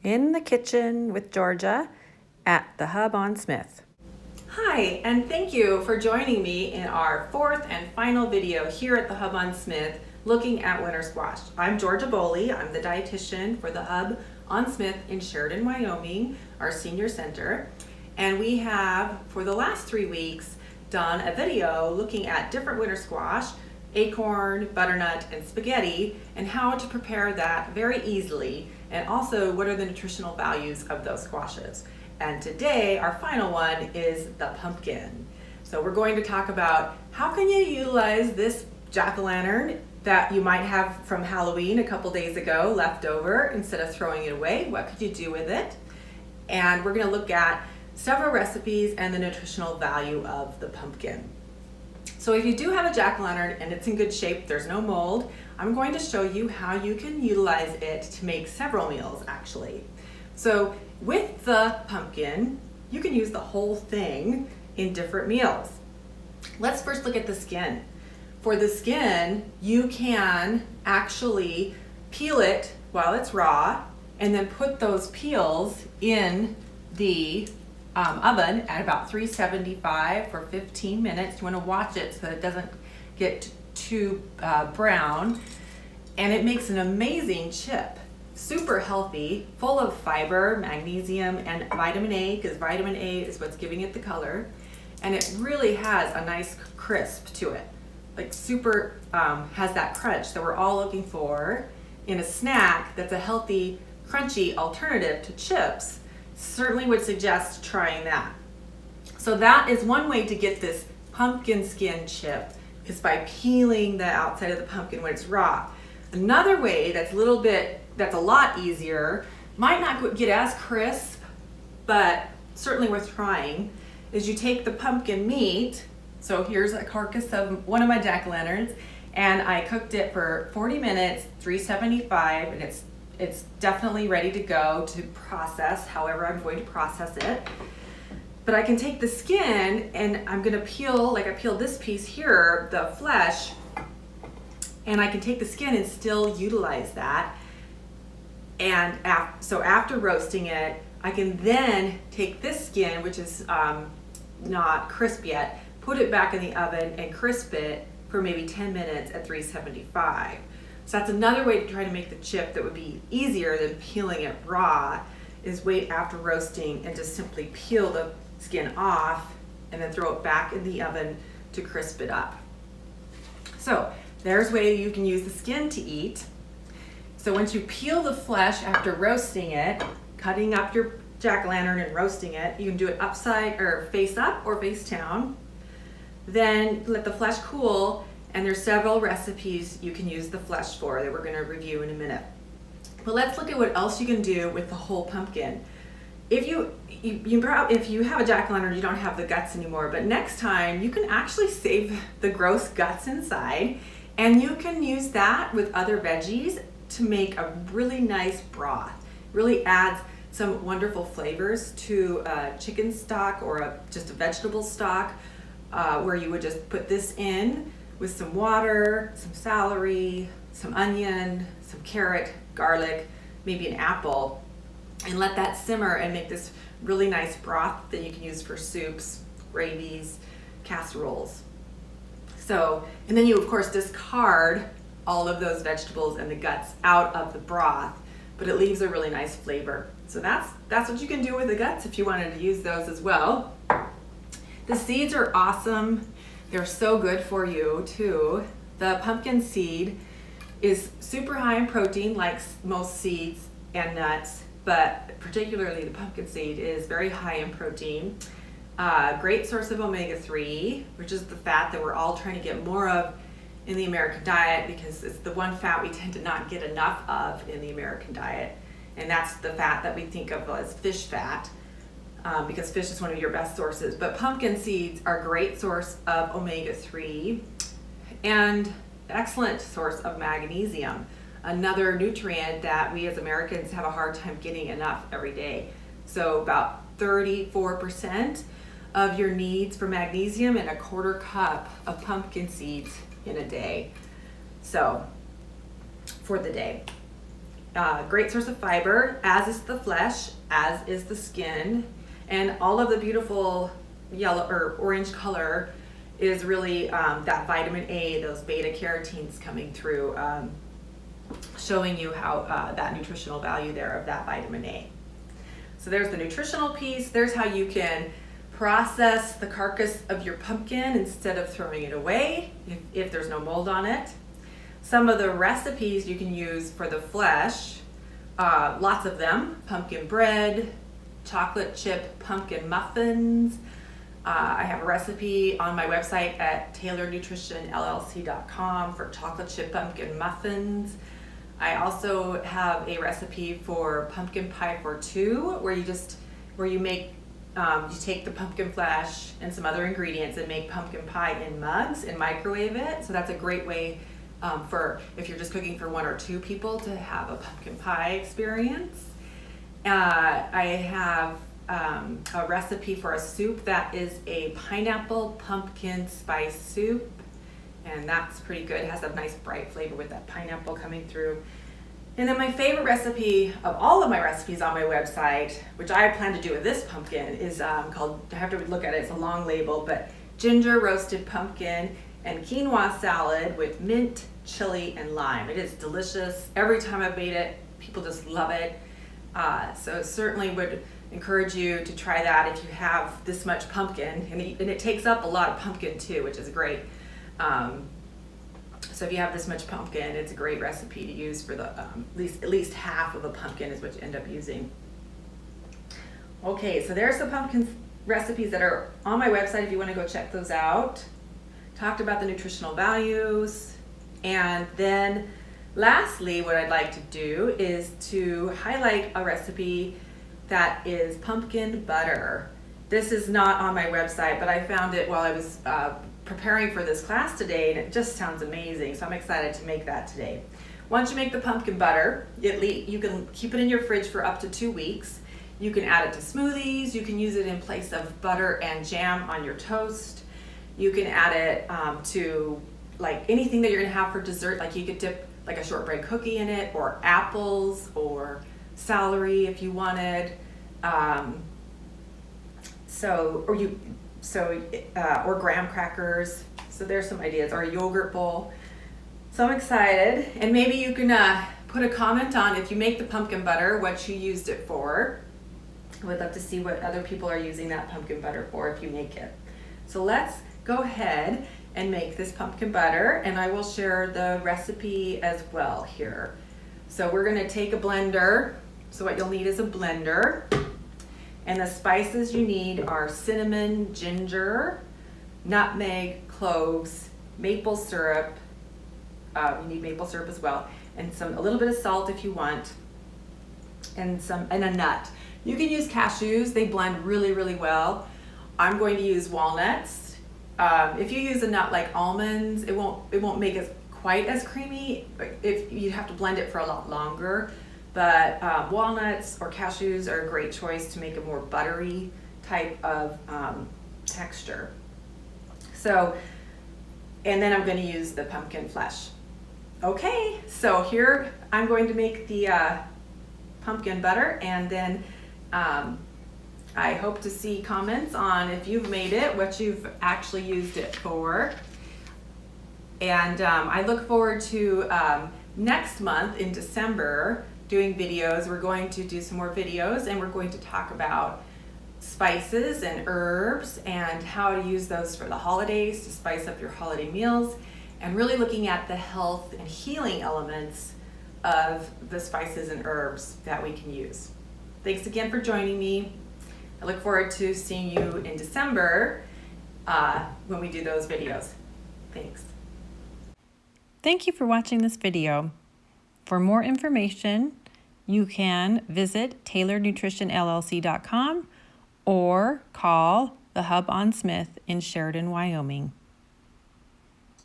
in the kitchen with Georgia at the Hub on Smith. Hi, and thank you for joining me in our fourth and final video here at the Hub on Smith looking at winter squash. I'm Georgia Boley. I'm the dietitian for the Hub on Smith in Sheridan, Wyoming, our senior center. And we have, for the last 3 weeks, done a video looking at different winter squash, acorn, butternut, and spaghetti, and how to prepare that very easily, and also what are the nutritional values of those squashes. And today, our final one is the pumpkin. So we're going to talk about how can you utilize this jack-o'-lantern that you might have from Halloween a couple days ago left over instead of throwing it away. What could you do with it? And we're going to look at several recipes and the nutritional value of the pumpkin. So if you do have a jack-o'-lantern and it's in good shape, there's no mold, I'm going to show you how you can utilize it to make several meals actually. So with the pumpkin, you can use the whole thing in different meals. Let's first look at the skin. For the skin, you can actually peel it while it's raw and then put those peels in the oven at about 375 for 15 minutes. You want to watch it so that it doesn't get too brown. And it makes an amazing chip. Super healthy, full of fiber, magnesium, and vitamin A, because vitamin A is what's giving it the color. And it really has a nice crisp to it. Like super has that crunch that we're all looking for in a snack that's a healthy, crunchy alternative to chips. Certainly would suggest trying that. So that is one way to get this pumpkin skin chip, is by peeling the outside of the pumpkin when it's raw. Another way that's a lot easier, might not get as crisp, but certainly worth trying, is you take the pumpkin meat. So here's a carcass of one of my jack-o'-lanterns, and I cooked it for 40 minutes, 375, and it's definitely ready to go to process, however I'm going to process it. But I can take the skin and I'm gonna peel, like I peeled this piece here, the flesh, and I can take the skin and still utilize that. And so after roasting it, I can then take this skin, which is not crisp yet, put it back in the oven and crisp it for maybe 10 minutes at 375. So that's another way to try to make the chip that would be easier than peeling it raw, is wait after roasting and just simply peel the skin off and then throw it back in the oven to crisp it up. So there's a way you can use the skin to eat. So once you peel the flesh after roasting it, cutting up your jack-o'-lantern and roasting it, you can do it upside or face up or face down. Then let the flesh cool, and there's several recipes you can use the flesh for that we're going to review in a minute. But let's look at what else you can do with the whole pumpkin. If you have a jack-o'-lantern, you don't have the guts anymore, but next time you can actually save the gross guts inside, and you can use that with other veggies to make a really nice broth. Really adds some wonderful flavors to chicken stock or just a vegetable stock, where you would just put this in with some water, some celery, some onion, some carrot, garlic, maybe an apple, and let that simmer and make this really nice broth that you can use for soups, gravies, casseroles. So, and then you of course discard all of those vegetables and the guts out of the broth, but it leaves a really nice flavor. So that's what you can do with the guts if you wanted to use those as well. The seeds are awesome. They're so good for you too. The pumpkin seed is super high in protein, like most seeds and nuts, but particularly the pumpkin seed is very high in protein. Great source of omega-3, which is the fat that we're all trying to get more of in the American diet, because it's the one fat we tend to not get enough of in the American diet. And that's the fat that we think of as fish fat, because fish is one of your best sources. But pumpkin seeds are a great source of omega-3 and excellent source of magnesium, another nutrient that we as Americans have a hard time getting enough every day. So about 34% of your needs for magnesium and a quarter cup of pumpkin seeds in a day. So for the day. Great source of fiber, as is the flesh, as is the skin, and all of the beautiful yellow or orange color is really that vitamin A, those beta carotenes coming through, showing you how that nutritional value there of that vitamin A. So there's the nutritional piece. There's how you can process the carcass of your pumpkin instead of throwing it away if there's no mold on it. Some of the recipes you can use for the flesh, lots of them: pumpkin bread, chocolate chip pumpkin muffins. I have a recipe on my website at taylornutritionllc.com for chocolate chip pumpkin muffins. I also have a recipe for pumpkin pie for two, where you make you take the pumpkin flesh and some other ingredients and make pumpkin pie in mugs and microwave it. So that's a great way for if you're just cooking for one or two people to have a pumpkin pie experience. I have a recipe for a soup that is a pineapple pumpkin spice soup, and that's pretty good. It has a nice bright flavor with that pineapple coming through. And then my favorite recipe of all of my recipes on my website, which I plan to do with this pumpkin, is called, I have to look at it, it's a long label, but ginger roasted pumpkin and quinoa salad with mint, chili, and lime. It is delicious. Every time I've made it, people just love it. So certainly would encourage you to try that if you have this much pumpkin, and it takes up a lot of pumpkin too, which is great. So if you have this much pumpkin, it's a great recipe to use for the at least half of a pumpkin is what you end up using. Okay, so there's the pumpkin recipes that are on my website if you want to go check those out. Talked about the nutritional values, and then lastly, what I'd like to do is to highlight a recipe that is pumpkin butter. This is not on my website, but I found it while I was preparing for this class today, and it just sounds amazing, so I'm excited to make that today. Once you make the pumpkin butter, you can keep it in your fridge for up to 2 weeks. You can add it to smoothies, you can use it in place of butter and jam on your toast. You can add it to like anything that you're gonna have for dessert, like you could dip like a shortbread cookie in it, or apples, or celery if you wanted. Or graham crackers. So there's some ideas, or a yogurt bowl. So I'm excited, and maybe you can put a comment on if you make the pumpkin butter, what you used it for. I would love to see what other people are using that pumpkin butter for if you make it. So let's go ahead and make this pumpkin butter, and I will share the recipe as well here. So we're gonna take a blender. So what you'll need is a blender. And the spices you need are cinnamon, ginger, nutmeg, cloves, maple syrup. You need maple syrup as well, and a little bit of salt if you want, and a nut. You can use cashews; they blend really, really well. I'm going to use walnuts. If you use a nut like almonds, it won't make it quite as creamy. If you have to blend it for a lot longer. But walnuts or cashews are a great choice to make a more buttery type of texture. So, and then I'm going to use the pumpkin flesh. Okay, so here I'm going to make the pumpkin butter, and then I hope to see comments on if you've made it, what you've actually used it for. And I look forward to next month in December doing videos. We're going to do some more videos, and we're going to talk about spices and herbs and how to use those for the holidays to spice up your holiday meals, and really looking at the health and healing elements of the spices and herbs that we can use. Thanks again for joining me. I look forward to seeing you in December when we do those videos. Thanks. Thank you for watching this video. For more information, you can visit taylornutritionllc.com or call the Hub on Smith in Sheridan, Wyoming.